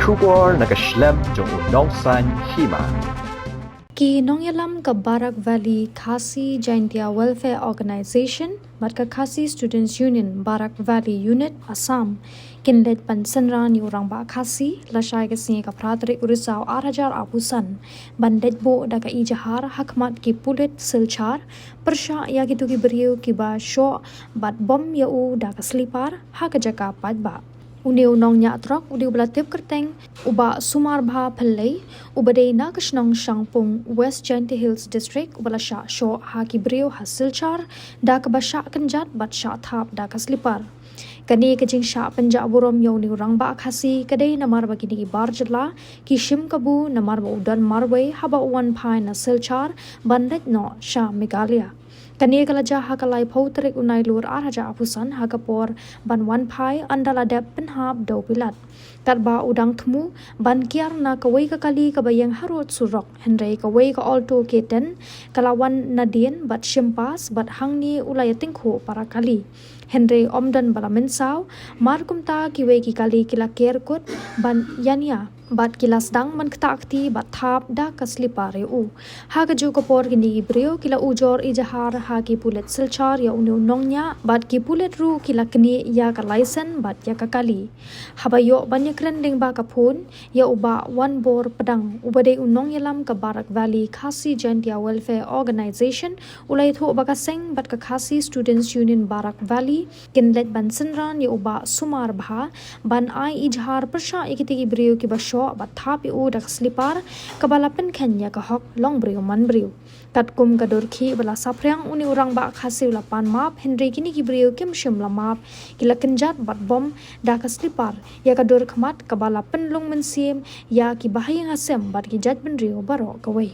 Shubor nakaslem jong unongsan Hima. Ki Nongyalam ka Barak Valley Khasi Jaintia Welfare Organization bat ka Khasi Students Union Barak Valley Unit Assam kinlet pan Synran yu Rangbah Khasi lasai ka singe ka pratrik urisau 8,000 apusan bandet bo da ka Ejahar hakmat ki pulit Silchar persha ya gitu ki beriu Kiba Shoh bat bom ya u da ka slipar ha ka jaka pat ba Uniu nong nya trok udiu belatip kerteng uba sumar bha phallei ubadei na kashnong shangpung West Jaintia Hills District ubalasha Shoh ha ki brio ha Silchar da ka basha kanjat bat sha thap da ka slipar kani kajing sha panja burom yo ni Rangbah Khasi kadai namar bagini ki barjla ki shim kabu namar ba udan marwe haba one phai na Silchar bandet no sha Meghalaya Kani kalaja hakalai pauterik unai lur arhaja apusan hakapor ban wan pai andala dep penhab do pilat. Katba udang temu ban kiar na kawai kakali kabayang harut surok henrei kawai ka alto keten kalawan nadien bat shimpas bat hangni ulaya tingko para kali. Henry omdan bala mensau markumta kiwe ki kali kila kerkut ban yania bat kilas dang man kta akti bat thap da kaslipa reu ha ka ju kapor gini brio kila Ujor Ejahar ha ki pulet Silchar ya unu nongnya bat ki pulet ru kila kni ya ka license bat ya ka kali habayo banya krending ba ka phun ya uba one bor pedang ubade unong yalam ka Barak Valley Khasi Jaintia Welfare Organization ulai tho ba ka seng bat ka Khasi Students Union Barak Valley kinlet ban Synran ya uba sumar bha ban ai Ejahar persha ikiti ki brio ki ba bat thapi u dak slipar kabala pen khenya ka hok long brio man brio katkum kadur khi bala saprang uni Rangbah Khasi la pan map Henry kini ki brio kim shim la map kila kenjat bat bom dak slipar ya kadur khmat kabala pen long men sim ya ki bahayang asem bat ki jat ben rio baro kawai